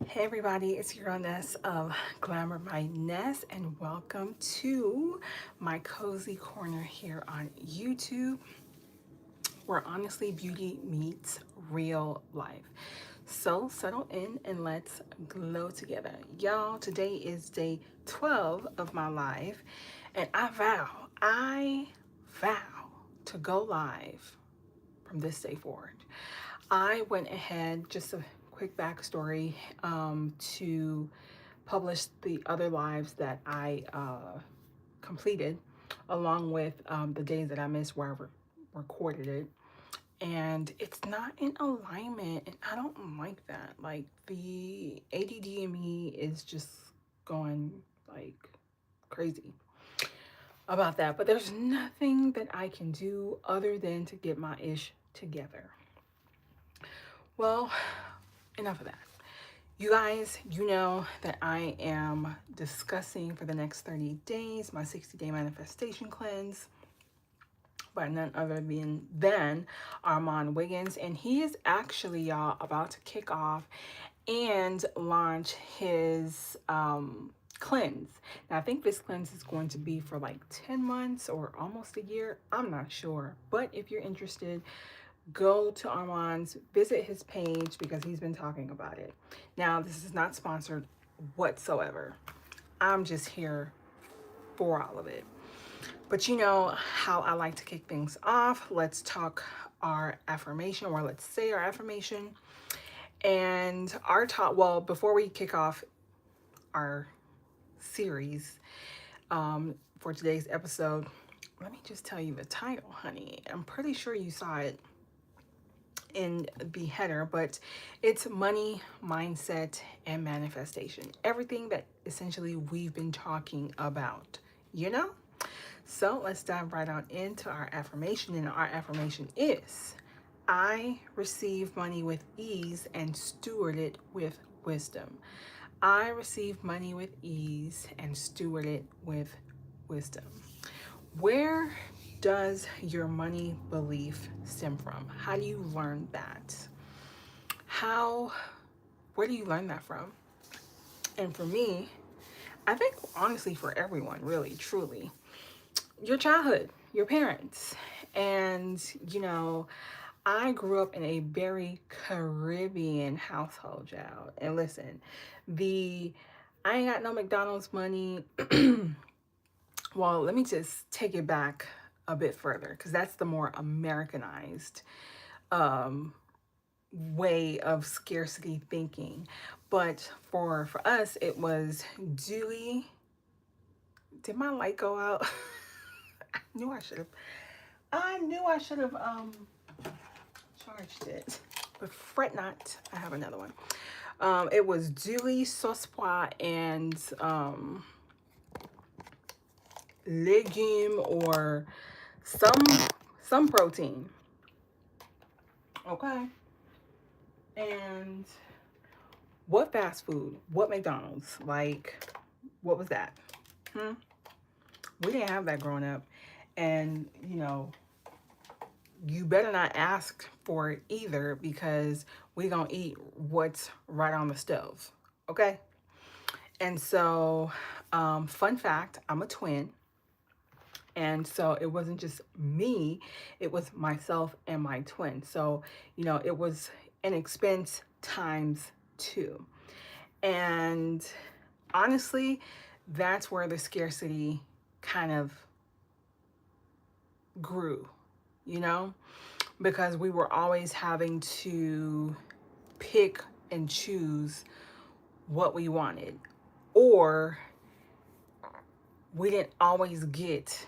Hey everybody, it's your girl Ness of Glamour by Ness, and welcome to my cozy corner here on YouTube, where honestly beauty meets real life. So settle in and let's glow together. Y'all, today is day 12 of my live, and I vow to go live from this day forward. I went ahead, just a quick backstory, to publish the other lives that I completed, along with the days that I missed where I recorded it. And it's not in alignment, and I don't like that. Like, the ADD in me is just going like crazy about that. But there's nothing that I can do other than to get my ish together. Well, enough of that. You guys, you know that I am discussing for the next 30 days my 60-day manifestation cleanse by none other than Armand Wiggins. And he is actually, y'all, about to kick off and launch his cleanse. Now, I think this cleanse is going to be for like 10 months or almost a year. I'm not sure. But if you're interested, go to Armand's, visit his page because he's been talking about it. Now, this is not sponsored whatsoever. I'm just here for all of it. But you know how I like to kick things off. Let's talk our affirmation, or let's say our affirmation. And our talk, well, before we kick off our series for today's episode, let me just tell you the title, honey. I'm pretty sure you saw it in the header, but it's money, mindset, and manifestation. Everything that essentially we've been talking about, you know? So let's dive right on into our affirmation. And our affirmation is, I receive money with ease and steward it with wisdom. I receive money with ease and steward it with wisdom. Where does your money belief stem from? How do you learn that? Where do you learn that from? And for me, I think honestly for everyone, really, truly, your childhood, your parents. And, you know, I grew up in a very Caribbean household, child. And listen, the I ain't got no McDonald's money. Well, let me just take it back a bit further because that's the more Americanized um, way of scarcity thinking. But for us, it was Dewey. Did my light go out? I knew I should have. I knew I should have charged it. But fret not, I have another one. It was Dewey, Saucepois, and legume or some protein. Okay. And what fast food? What McDonald's? Like, what was that? Hmm? We didn't have that growing up. And, you know, you better not ask for it either because we gonna eat what's right on the stove. Okay? And so, fun fact, I'm a twin. And so it wasn't just me, it was myself and my twin. So, you know, it was an expense times two. And honestly, that's where the scarcity kind of grew, you know, because we were always having to pick and choose what we wanted, or we didn't always get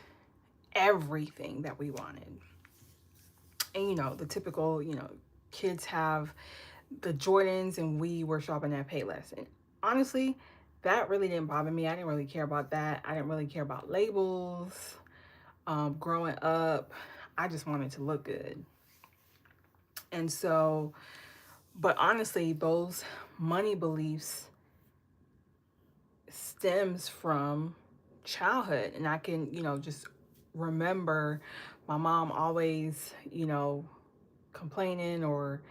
everything that we wanted. And you know, the typical, you know, kids have the Jordans and we were shopping at Payless. And honestly, that really didn't bother me. I didn't really care about that. I didn't really care about labels. Growing up, I just wanted to look good. And so, but honestly, those money beliefs stems from childhood. And I can, you know, just remember my mom always, you know, complaining or,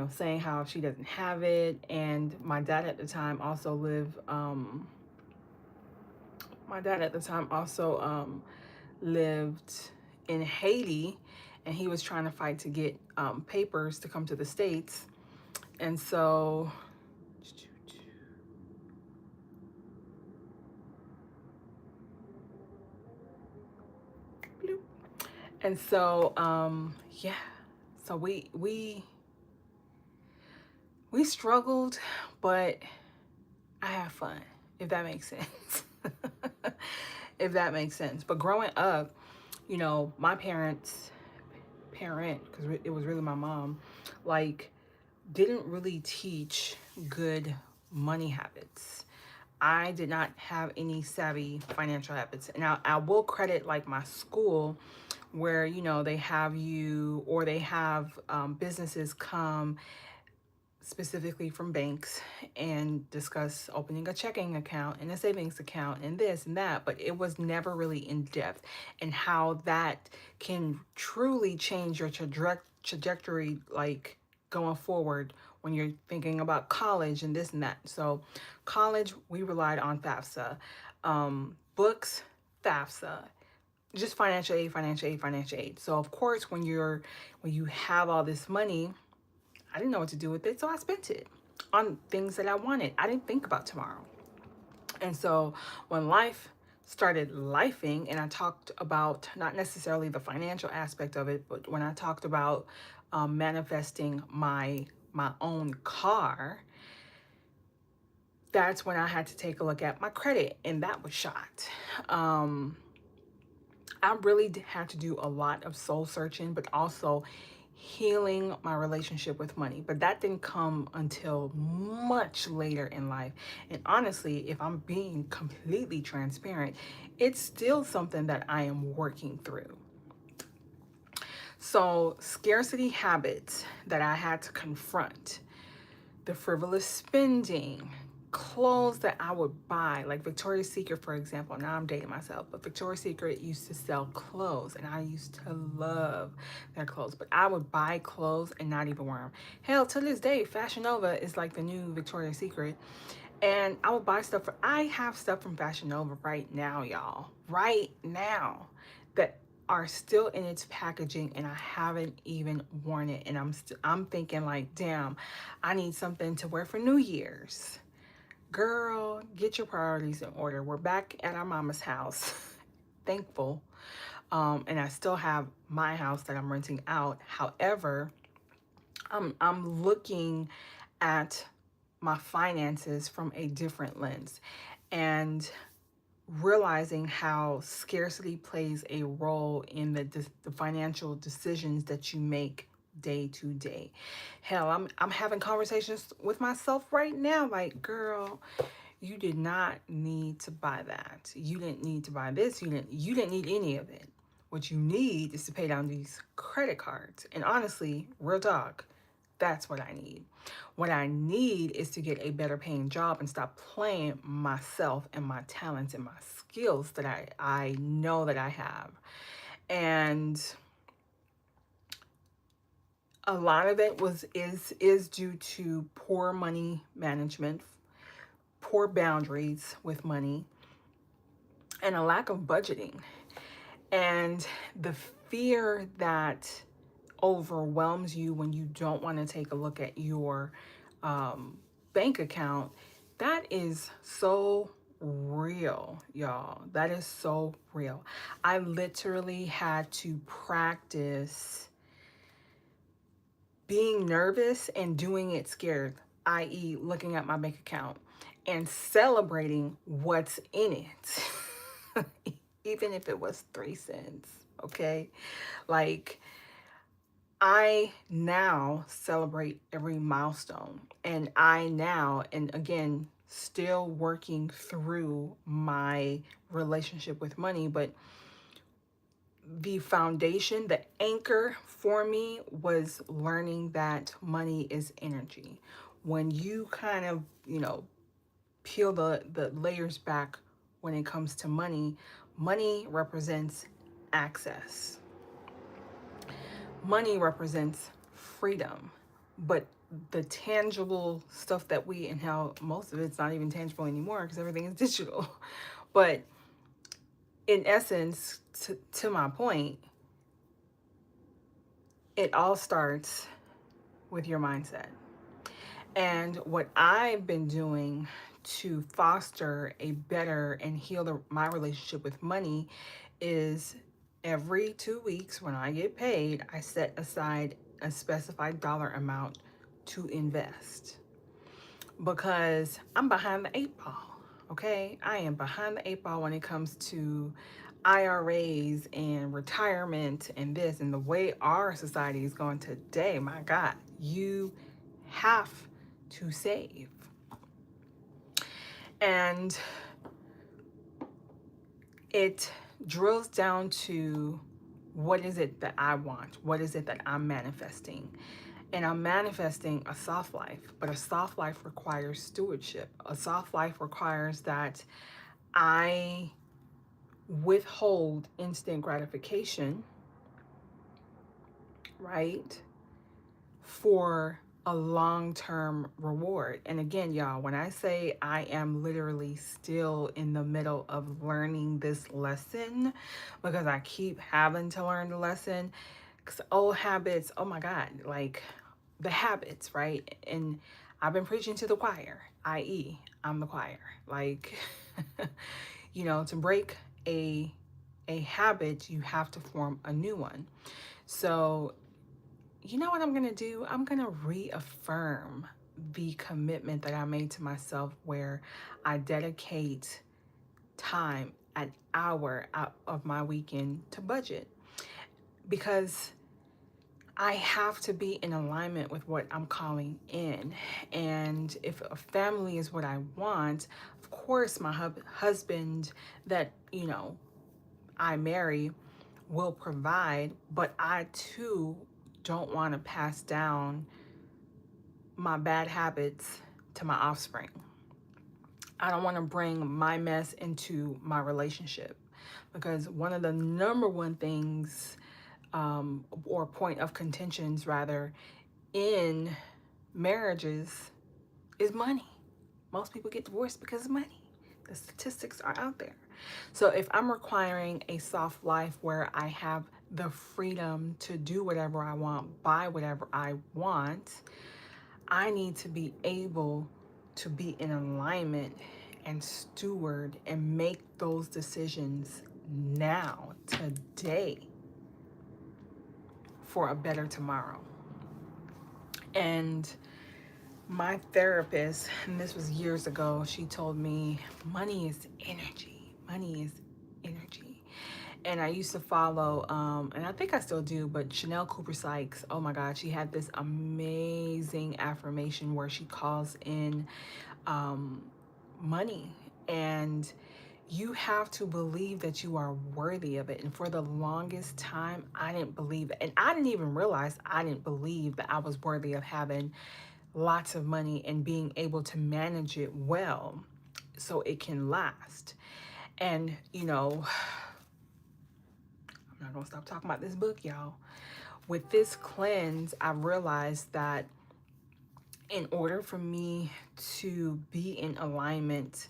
saying how she doesn't have it. And my dad at the time also lived in Haiti, and he was trying to fight to get papers to come to the States. And so, yeah. So we struggled, but I have fun, if that makes sense. If that makes sense. But growing up, my parent, because it was really my mom, like, didn't really teach good money habits. I did not have any savvy financial habits. And I will credit like my school, where, they have you, or they have businesses come specifically from banks and discuss opening a checking account and a savings account and this and that, but it was never really in depth, and how that can truly change your trajectory, like, going forward when you're thinking about college and this and that. So college, we relied on FAFSA, books, FAFSA, just financial aid, financial aid, financial aid. So of course, when you have all this money, I didn't know what to do with it, so I spent it on things that I wanted. I didn't think about tomorrow. And so when life started lifing, and I talked about not necessarily the financial aspect of it, but when I talked about manifesting my own car, that's when I had to take a look at my credit, and that was shot. I really had to do a lot of soul searching, but also healing my relationship with money. But that didn't come until much later in life. And honestly, if I'm being completely transparent, it's still something that I am working through. So, scarcity habits that I had to confront: the frivolous spending, clothes that I would buy, like Victoria's Secret, for example. Now I'm dating myself, but Victoria's Secret used to sell clothes, and I used to love their clothes, but I would buy clothes and not even wear them. Hell, to this day, Fashion Nova is like the new Victoria's Secret. And I would buy stuff. I have stuff from Fashion Nova right now, y'all. Right now, that are still in its packaging, and I haven't even worn it. And I'm thinking like, damn, I need something to wear for New Year's. Girl, get your priorities in order. We're back at our mama's house. Thankful. And I still have my house that I'm renting out. However, I'm looking at my finances from a different lens, and realizing how scarcity plays a role in the financial decisions that you make day to day. Hell, I'm having conversations with myself right now, like, girl, you did not need to buy that. You didn't need to buy this. You didn't need any of it. What you need is to pay down these credit cards. And honestly, real talk, that's what I need. What I need is to get a better paying job and stop playing myself and my talents and my skills that I know that I have. And a lot of it is due to poor money management, poor boundaries with money, and a lack of budgeting. And the fear that overwhelms you when you don't want to take a look at your bank account, that is so real, y'all. That is so real. I literally had to practice being nervous and doing it scared, i.e., looking at my bank account and celebrating what's in it, even if it was 3 cents, okay? Like, I now celebrate every milestone, and and again, still working through my relationship with money, but the foundation, the anchor for me was learning that money is energy. When you kind of, peel the layers back when it comes to money, money represents access. Money represents freedom. but the tangible stuff that we, and how most of it's not even tangible anymore because everything is digital. But in essence, to my point, it all starts with your mindset. And what I've been doing to foster a better and heal my relationship with money is every 2 weeks when I get paid, I set aside a specified dollar amount to invest, because I'm behind the eight ball. Okay, I am behind the eight ball when it comes to IRAs and retirement and this and the way our society is going today. My God, you have to save. And it drills down to, what is it that I want? What is it that I'm manifesting? And I'm manifesting a soft life, but a soft life requires stewardship. A soft life requires that I withhold instant gratification, right, for a long-term reward. And again, y'all, when I say I am literally still in the middle of learning this lesson, because I keep having to learn the lesson, because old habits, oh my God, like the habits, right? And I've been preaching to the choir, i.e., I'm the choir. Like, to break a habit, you have to form a new one. So, you know what I'm going to do? I'm going to reaffirm the commitment that I made to myself, where I dedicate time, an hour out of my weekend to budget, because I have to be in alignment with what I'm calling in. And if a family is what I want, of course, my husband that, I marry will provide, but I too don't want to pass down my bad habits to my offspring. I don't want to bring my mess into my relationship, because one of the number one things, or point of contentions rather, in marriages is money. Most people get divorced because of money. The statistics are out there. So if I'm requiring a soft life where I have the freedom to do whatever I want, buy whatever I want, I need to be able to be in alignment and steward and make those decisions now, today, for a better tomorrow. And my therapist, and this was years ago, she told me money is energy. Money is energy. And I used to follow, and I think I still do, but Chanel Cooper Sykes, oh my God, she had this amazing affirmation where she calls in money. And you have to believe that you are worthy of it. And for the longest time, I didn't believe it. And I didn't even realize I didn't believe that I was worthy of having lots of money and being able to manage it well so it can last. And, I'm not going to stop talking about this book, y'all. With this cleanse, I realized that in order for me to be in alignment,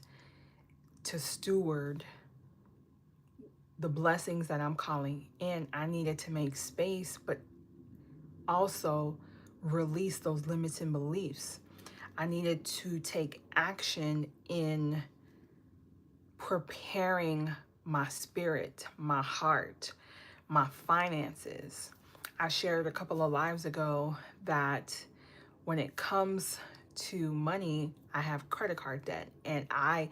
to steward the blessings that I'm calling in, I needed to make space, but also release those limiting beliefs. I needed to take action in preparing my spirit, my heart, my finances. I shared a couple of lives ago that when it comes to money, I have credit card debt, and I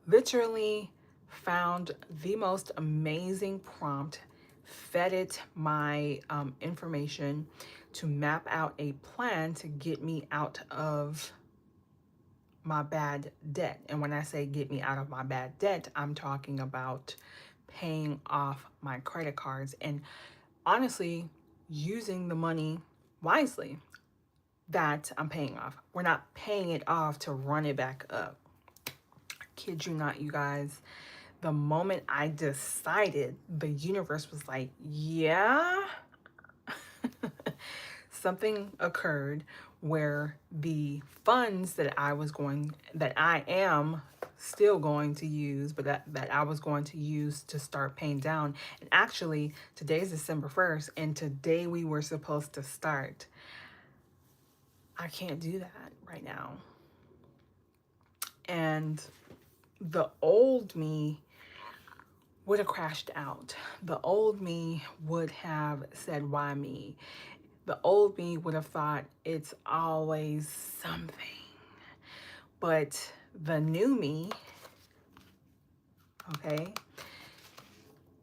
literally found the most amazing prompt, fed it my information to map out a plan to get me out of my bad debt. And when I say get me out of my bad debt, I'm talking about paying off my credit cards and honestly using the money wisely that I'm paying off. We're not paying it off to run it back up. I kid you not, you guys. The moment I decided, the universe was like, yeah, something occurred where the funds that I am still going to use, but that I was going to use to start paying down. And actually, today is December 1st, and today we were supposed to start. I can't do that right now. And the old me would have crashed out. The old me would have said, why me? The old me would have thought it's always something. But the new me, okay,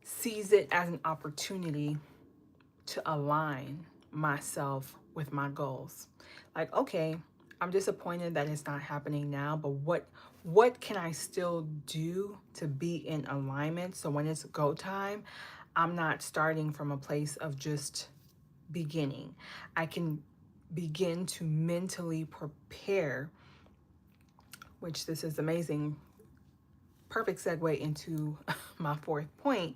sees it as an opportunity to align myself with my goals. Like, okay, I'm disappointed that it's not happening now, but what can I still do to be in alignment so when it's go time, I'm not starting from a place of just beginning. I can begin to mentally prepare, which this is amazing. Perfect segue into my fourth point,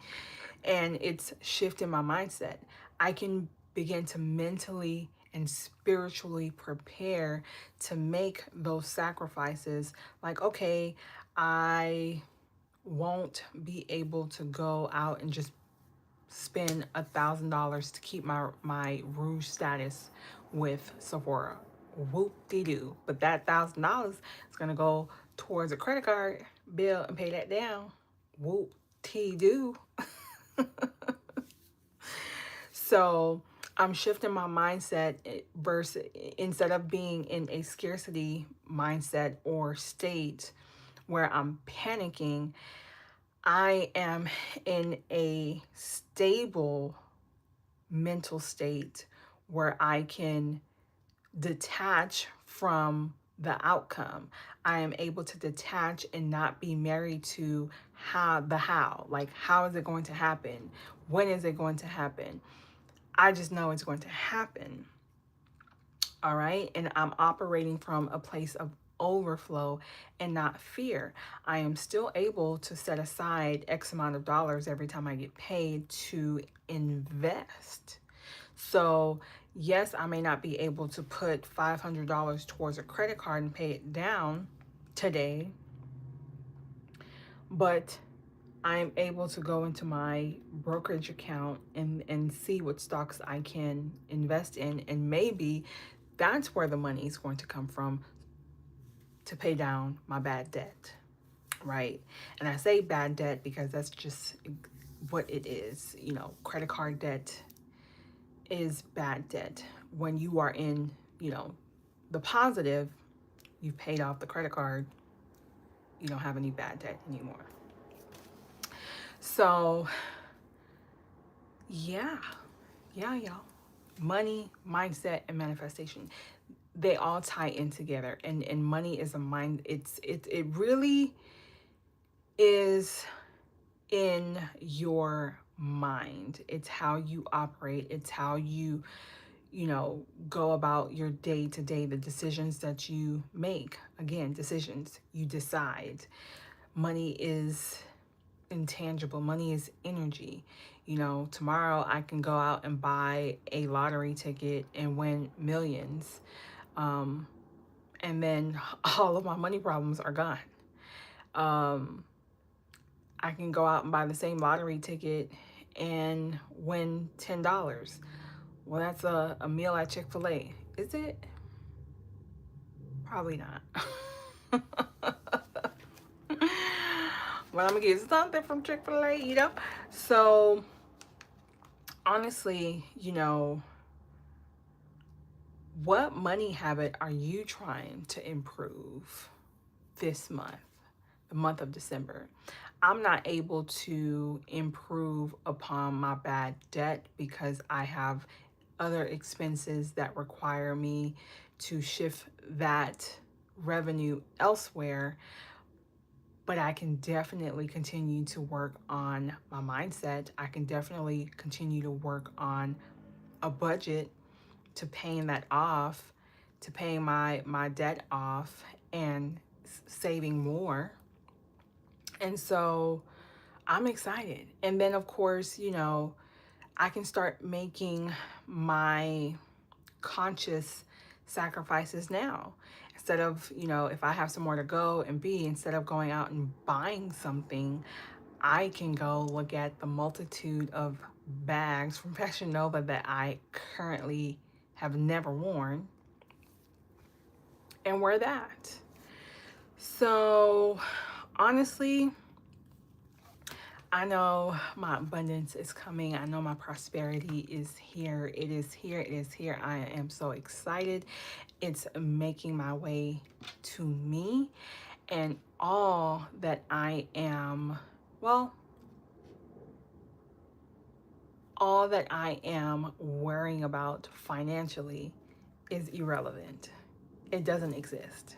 and it's shifting my mindset. I can begin to mentally and spiritually prepare to make those sacrifices. Like, okay, I won't be able to go out and just spend $1,000 to keep my rouge status with Sephora. Whoop-de-doo. But that $1,000 is gonna go towards a credit card bill and pay that down. Whoop-de-doo. So I'm shifting my mindset versus, instead of being in a scarcity mindset or state where I'm panicking, I am in a stable mental state where I can detach from the outcome. I am able to detach and not be married to how. Like, how is it going to happen? When is it going to happen? I just know it's going to happen. All right. And I'm operating from a place of overflow and not fear. I am still able to set aside X amount of dollars every time I get paid to invest. So, yes, I may not be able to put $500 towards a credit card and pay it down today, but I'm able to go into my brokerage account and see what stocks I can invest in. And maybe that's where the money is going to come from to pay down my bad debt, right? And I say bad debt because that's just what it is. You know, credit card debt is bad debt. When you are in, you know, the positive, you've paid off the credit card, you don't have any bad debt anymore. So, yeah, y'all. Money, mindset, and manifestation, they all tie in together. And money is a mind. It really is in your mind. It's how you operate. It's how you go about your day to day, the decisions that you make. Again, decisions, you decide. Money is intangible. Money is energy. You know, tomorrow I can go out and buy a lottery ticket and win millions. And then all of my money problems are gone. I can go out and buy the same lottery ticket and win $10. Well, that's a meal at Chick-fil-A. Is it? Probably not. But I'm gonna get something from Chick-fil-A, you know? So, honestly, what money habit are you trying to improve this month, the month of December? I'm not able to improve upon my bad debt because I have other expenses that require me to shift that revenue elsewhere. But I can definitely continue to work on my mindset. I can definitely continue to work on a budget to paying that off, to paying my debt off and saving more. And so I'm excited. And then, of course, I can start making my conscious sacrifices now. Instead of, you know, if I have somewhere to go and be, instead of going out and buying something, I can go look at the multitude of bags from Fashion Nova that I currently have never worn and wear that. So honestly, I know my abundance is coming. I know my prosperity is here. It is here. It is here. I am so excited. It's making my way to me. And all that I am, well, all that I am worrying about financially is irrelevant. It doesn't exist.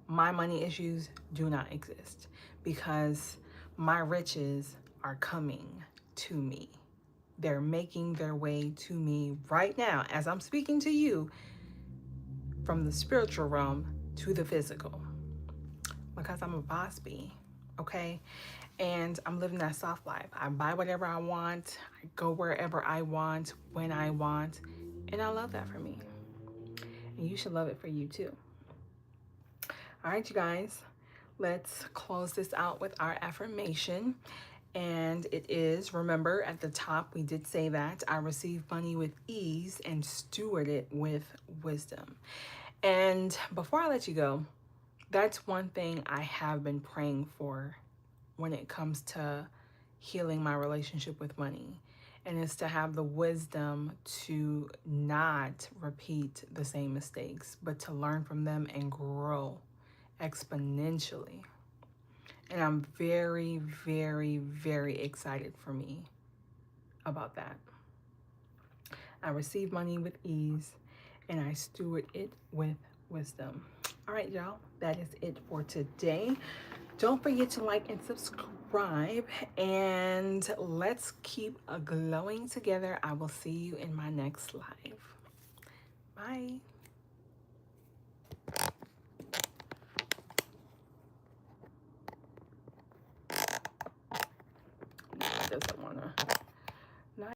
My money issues do not exist because my riches are coming to me. They're making their way to me right now as I'm speaking to you, from the spiritual realm to the physical, because I'm a boss bee, okay? And I'm living that soft life. I buy whatever I want, I go wherever I want, when I want, and I love that for me. And you should love it for you too. All right, you guys, let's close this out with our affirmation. And it is, remember at the top, we did say that I receive money with ease and steward it with wisdom. And before I let you go, that's one thing I have been praying for when it comes to healing my relationship with money. And it's to have the wisdom to not repeat the same mistakes, but to learn from them and grow exponentially. And I'm very, very, very excited for me about that. I receive money with ease and I steward it with wisdom. All right, y'all, that is it for today. Don't forget to like and subscribe, and let's keep glowing together. I will see you in my next live. Bye.